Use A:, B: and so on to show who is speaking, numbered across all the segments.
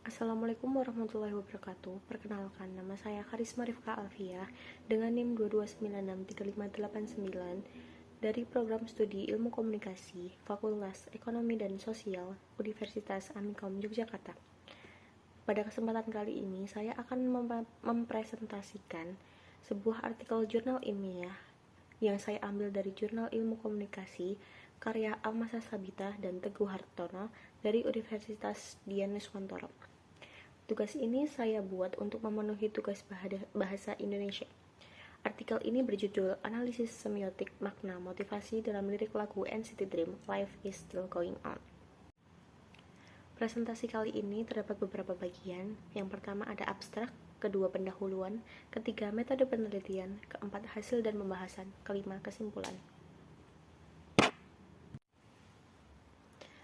A: Assalamualaikum warahmatullahi wabarakatuh. Perkenalkan, nama saya Karisma Rifka Alfiah dengan NIM 229635889 dari Program Studi Ilmu Komunikasi Fakultas Ekonomi dan Sosial Universitas Amikom Yogyakarta. Pada kesempatan kali ini, saya akan mempresentasikan sebuah artikel jurnal ilmiah yang saya ambil dari Jurnal Ilmu Komunikasi karya Almasa Sabita dan Teguh Hartono dari Universitas Dian Nuswantoro. Tugas ini saya buat untuk memenuhi tugas bahasa Indonesia. Artikel ini berjudul Analisis Semiotik Makna Motivasi dalam Lirik Lagu NCT Dream, Life is Still Going On. Presentasi kali ini terdapat beberapa bagian. Yang pertama ada abstrak, kedua pendahuluan, ketiga metode penelitian, keempat hasil dan pembahasan, kelima kesimpulan.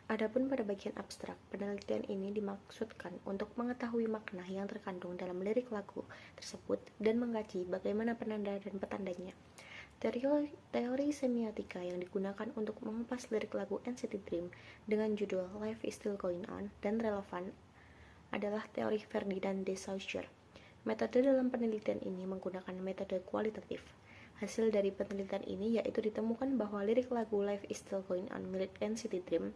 A: Adapun pada bagian abstrak, penelitian ini dimaksudkan untuk mengetahui makna yang terkandung dalam lirik lagu tersebut dan mengkaji bagaimana penanda dan petandanya. Teori semiotika yang digunakan untuk mengupas lirik lagu NCT Dream dengan judul Life is Still Going On dan relevan adalah teori Ferdinand de Saussure. Metode dalam penelitian ini menggunakan metode kualitatif. Hasil dari penelitian ini yaitu ditemukan bahwa lirik lagu Life is Still Going On milik NCT Dream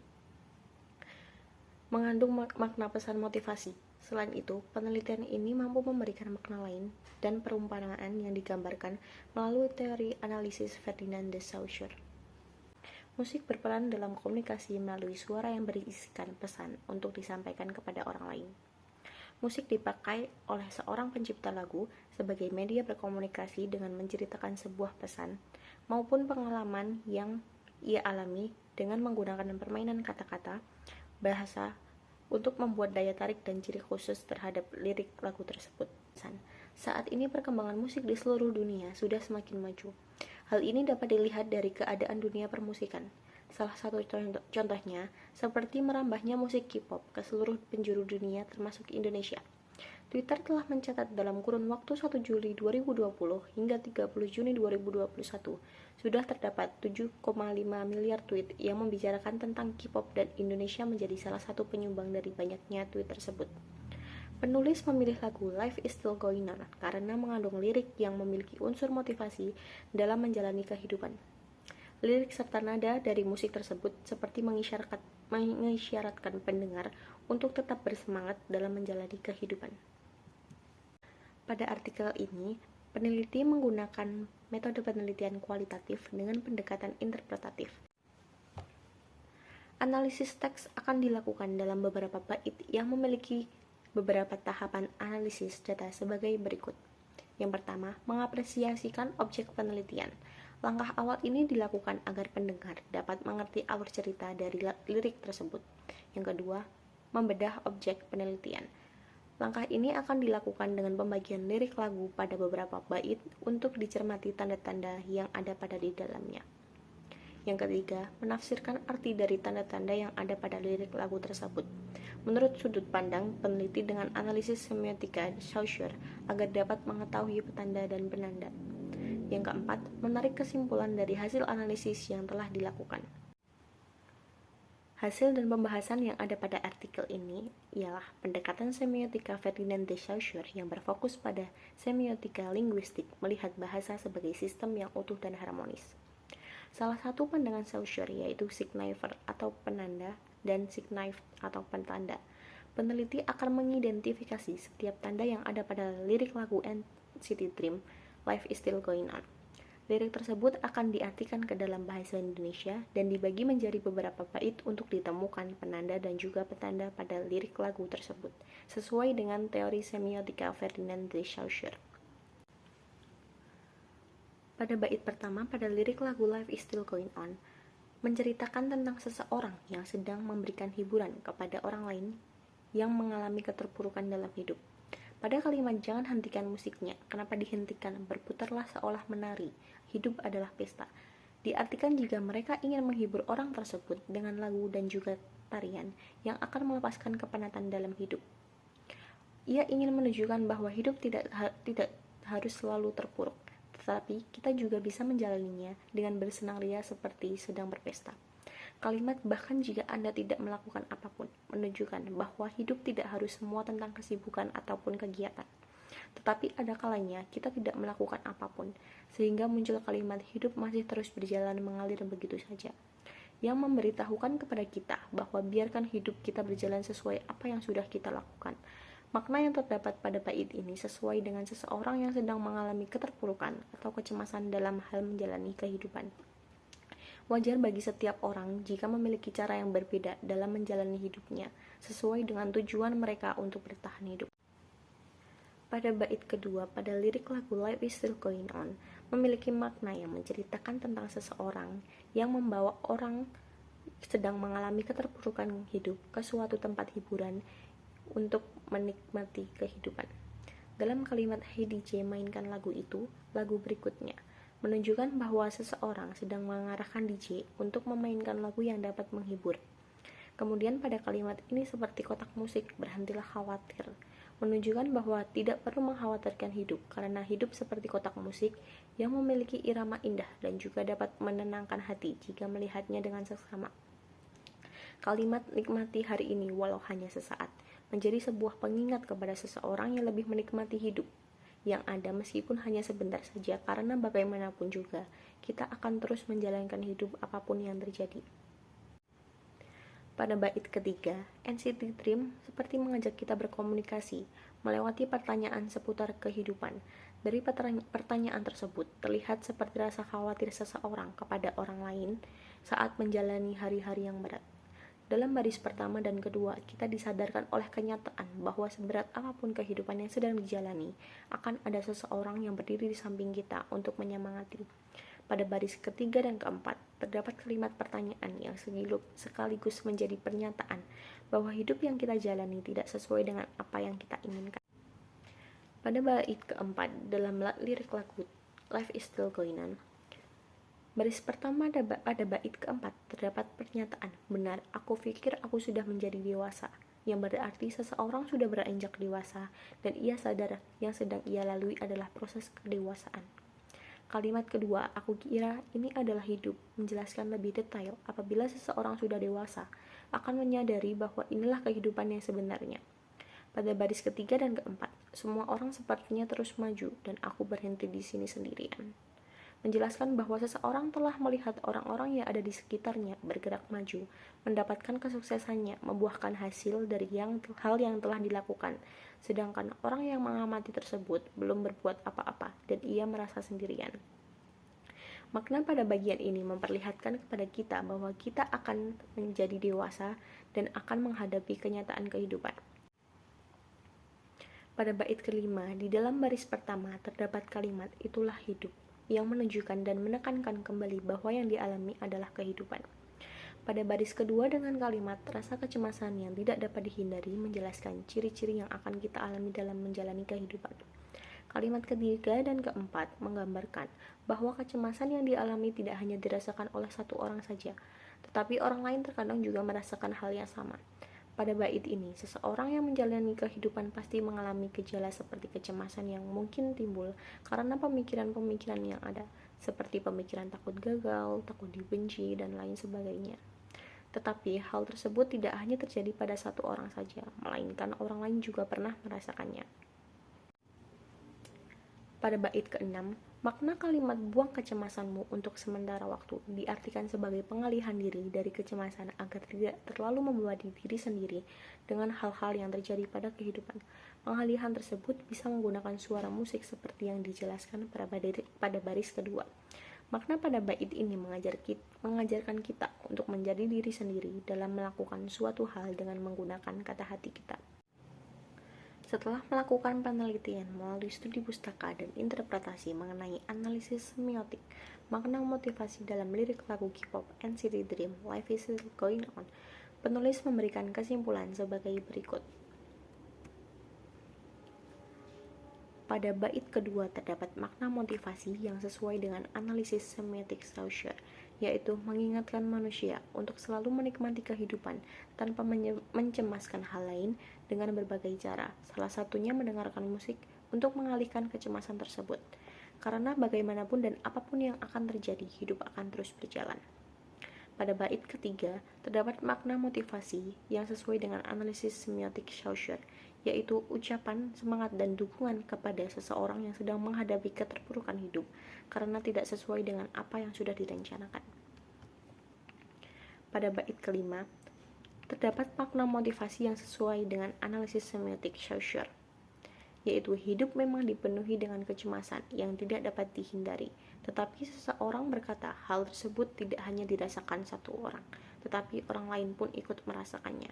A: mengandung makna pesan motivasi. Selain itu, penelitian ini mampu memberikan makna lain dan perumpamaan yang digambarkan melalui teori analisis Ferdinand de Saussure. Musik berperan dalam komunikasi melalui suara yang berisikan pesan untuk disampaikan kepada orang lain. Musik dipakai oleh seorang pencipta lagu sebagai media berkomunikasi dengan menceritakan sebuah pesan maupun pengalaman yang ia alami dengan menggunakan permainan kata-kata, bahasa untuk membuat daya tarik dan ciri khusus terhadap lirik lagu tersebut. Saat ini perkembangan musik di seluruh dunia sudah semakin maju. Hal ini dapat dilihat dari keadaan dunia permusikan. Salah satu contohnya seperti merambahnya musik K-pop ke seluruh penjuru dunia termasuk Indonesia. Twitter telah mencatat dalam kurun waktu 1 Juli 2020 hingga 30 Juni 2021 sudah terdapat 7,5 miliar tweet yang membicarakan tentang K-pop dan Indonesia menjadi salah satu penyumbang dari banyaknya tweet tersebut. Penulis memilih lagu Life is Still Going On karena mengandung lirik yang memiliki unsur motivasi dalam menjalani kehidupan. Lirik serta nada dari musik tersebut seperti mengisyaratkan pendengar untuk tetap bersemangat dalam menjalani kehidupan. Pada artikel ini, peneliti menggunakan metode penelitian kualitatif dengan pendekatan interpretatif. Analisis teks akan dilakukan dalam beberapa bait yang memiliki beberapa tahapan analisis data sebagai berikut. Yang pertama, mengapresiasikan objek penelitian. Langkah awal ini dilakukan agar pendengar dapat mengerti alur cerita dari lirik tersebut. Yang kedua, membedah objek penelitian. Langkah ini akan dilakukan dengan pembagian lirik lagu pada beberapa bait untuk dicermati tanda-tanda yang ada pada di dalamnya. Yang ketiga, menafsirkan arti dari tanda-tanda yang ada pada lirik lagu tersebut menurut sudut pandang peneliti dengan analisis semiotika Saussure agar dapat mengetahui petanda dan penanda. Yang keempat, menarik kesimpulan dari hasil analisis yang telah dilakukan. Hasil dan pembahasan yang ada pada artikel ini ialah pendekatan semiotika Ferdinand de Saussure yang berfokus pada semiotika linguistik melihat bahasa sebagai sistem yang utuh dan harmonis. Salah satu pandangan Saussure yaitu signifier atau penanda dan signified atau pentanda. Peneliti akan mengidentifikasi setiap tanda yang ada pada lirik lagu NCT Dream, Life is Still Going On. Lirik tersebut akan diartikan ke dalam bahasa Indonesia dan dibagi menjadi beberapa bait untuk ditemukan penanda dan juga petanda pada lirik lagu tersebut, sesuai dengan teori semiotika Ferdinand de Saussure. Pada bait pertama pada lirik lagu Life is Still Going On, menceritakan tentang seseorang yang sedang memberikan hiburan kepada orang lain yang mengalami keterpurukan dalam hidup. Pada kalimat jangan hentikan musiknya, kenapa dihentikan, berputarlah seolah menari, hidup adalah pesta. Diartikan jika mereka ingin menghibur orang tersebut dengan lagu dan juga tarian yang akan melepaskan kepenatan dalam hidup. Ia ingin menunjukkan bahwa hidup tidak harus selalu terpuruk, tetapi kita juga bisa menjalaninya dengan bersenang ria seperti sedang berpesta. Kalimat bahkan jika Anda tidak melakukan apapun menunjukkan bahwa hidup tidak harus semua tentang kesibukan ataupun kegiatan. Tetapi ada kalanya kita tidak melakukan apapun, sehingga muncul kalimat hidup masih terus berjalan mengalir begitu saja, yang memberitahukan kepada kita bahwa biarkan hidup kita berjalan sesuai apa yang sudah kita lakukan. Makna yang terdapat pada bait ini sesuai dengan seseorang yang sedang mengalami keterpurukan atau kecemasan dalam hal menjalani kehidupan. Wajar bagi setiap orang jika memiliki cara yang berbeda dalam menjalani hidupnya, sesuai dengan tujuan mereka untuk bertahan hidup. Pada bait kedua, pada lirik lagu Life is Still Going On, memiliki makna yang menceritakan tentang seseorang yang membawa orang sedang mengalami keterpurukan hidup ke suatu tempat hiburan untuk menikmati kehidupan. Dalam kalimat Hey DJ mainkan lagu itu, lagu berikutnya menunjukkan bahwa seseorang sedang mengarahkan DJ untuk memainkan lagu yang dapat menghibur. Kemudian pada kalimat ini seperti kotak musik, berhentilah khawatir, menunjukkan bahwa tidak perlu mengkhawatirkan hidup karena hidup seperti kotak musik yang memiliki irama indah dan juga dapat menenangkan hati jika melihatnya dengan seksama. Kalimat nikmati hari ini walau hanya sesaat menjadi sebuah pengingat kepada seseorang yang lebih menikmati hidup yang ada meskipun hanya sebentar saja, karena bagaimanapun juga kita akan terus menjalankan hidup apapun yang terjadi. Pada bait ketiga, NCT Dream seperti mengajak kita berkomunikasi melewati pertanyaan seputar kehidupan. Dari pertanyaan tersebut terlihat seperti rasa khawatir seseorang kepada orang lain saat menjalani hari-hari yang berat. Dalam baris pertama dan kedua, kita disadarkan oleh kenyataan bahwa seberat apapun kehidupan yang sedang dijalani, akan ada seseorang yang berdiri di samping kita untuk menyemangati. Pada baris ketiga dan keempat, terdapat kalimat pertanyaan yang sekaligus menjadi pernyataan bahwa hidup yang kita jalani tidak sesuai dengan apa yang kita inginkan. Pada bait keempat, dalam lirik lagu Life is Still Going On, baris pertama pada bait keempat terdapat pernyataan, benar, aku pikir aku sudah menjadi dewasa, yang berarti seseorang sudah beranjak dewasa dan ia sadar yang sedang ia lalui adalah proses kedewasaan. Kalimat kedua, aku kira ini adalah hidup, menjelaskan lebih detail apabila seseorang sudah dewasa akan menyadari bahwa inilah kehidupan yang sebenarnya. Pada baris ketiga dan keempat, semua orang sepertinya terus maju dan aku berhenti di sini sendirian, menjelaskan bahwa seseorang telah melihat orang-orang yang ada di sekitarnya bergerak maju, mendapatkan kesuksesannya, membuahkan hasil dari hal yang telah dilakukan, sedangkan orang yang mengamati tersebut belum berbuat apa-apa dan ia merasa sendirian. Makna pada bagian ini memperlihatkan kepada kita bahwa kita akan menjadi dewasa dan akan menghadapi kenyataan kehidupan. Pada bait kelima, di dalam baris pertama terdapat kalimat itulah hidup, yang menunjukkan dan menekankan kembali bahwa yang dialami adalah kehidupan. Pada baris kedua dengan kalimat rasa kecemasan yang tidak dapat dihindari menjelaskan ciri-ciri yang akan kita alami dalam menjalani kehidupan. Kalimat ketiga dan keempat menggambarkan bahwa kecemasan yang dialami tidak hanya dirasakan oleh satu orang saja, tetapi orang lain terkadang juga merasakan hal yang sama. Pada bait ini, seseorang yang menjalani kehidupan pasti mengalami gejala seperti kecemasan yang mungkin timbul karena pemikiran-pemikiran yang ada, seperti pemikiran takut gagal, takut dibenci, dan lain sebagainya. Tetapi hal tersebut tidak hanya terjadi pada satu orang saja, melainkan orang lain juga pernah merasakannya. Pada bait ke-6, makna kalimat buang kecemasanmu untuk sementara waktu diartikan sebagai pengalihan diri dari kecemasan agar tidak terlalu membebani diri sendiri dengan hal-hal yang terjadi pada kehidupan. Pengalihan tersebut bisa menggunakan suara musik seperti yang dijelaskan pada baris kedua. Makna pada bait ini mengajarkan kita untuk menjadi diri sendiri dalam melakukan suatu hal dengan menggunakan kata hati kita. Setelah melakukan penelitian melalui studi pustaka dan interpretasi mengenai analisis semiotik, makna motivasi dalam lirik lagu K-pop NCT Dream Life is Still Going On, penulis memberikan kesimpulan sebagai berikut. Pada bait kedua terdapat makna motivasi yang sesuai dengan analisis semiotik Saussure, yaitu mengingatkan manusia untuk selalu menikmati kehidupan tanpa mencemaskan hal lain dengan berbagai cara, salah satunya mendengarkan musik untuk mengalihkan kecemasan tersebut. Karena bagaimanapun dan apapun yang akan terjadi, hidup akan terus berjalan. Pada bait ketiga, terdapat makna motivasi yang sesuai dengan analisis semiotik Saussure, yaitu ucapan semangat dan dukungan kepada seseorang yang sedang menghadapi keterpurukan hidup karena tidak sesuai dengan apa yang sudah direncanakan. Pada bait kelima, terdapat makna motivasi yang sesuai dengan analisis semiotik Saussure, yaitu hidup memang dipenuhi dengan kecemasan yang tidak dapat dihindari, tetapi seseorang berkata hal tersebut tidak hanya dirasakan satu orang, tetapi orang lain pun ikut merasakannya.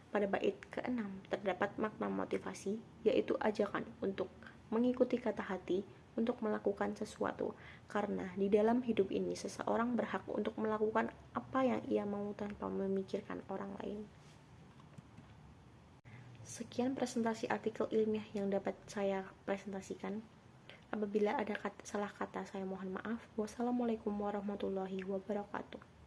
A: Pada bait keenam, terdapat makna motivasi, yaitu ajakan untuk mengikuti kata hati untuk melakukan sesuatu, karena di dalam hidup ini seseorang berhak untuk melakukan apa yang ia mau tanpa memikirkan orang lain. Sekian presentasi artikel ilmiah yang dapat saya presentasikan. Apabila ada salah kata, saya mohon maaf. Wassalamualaikum warahmatullahi wabarakatuh.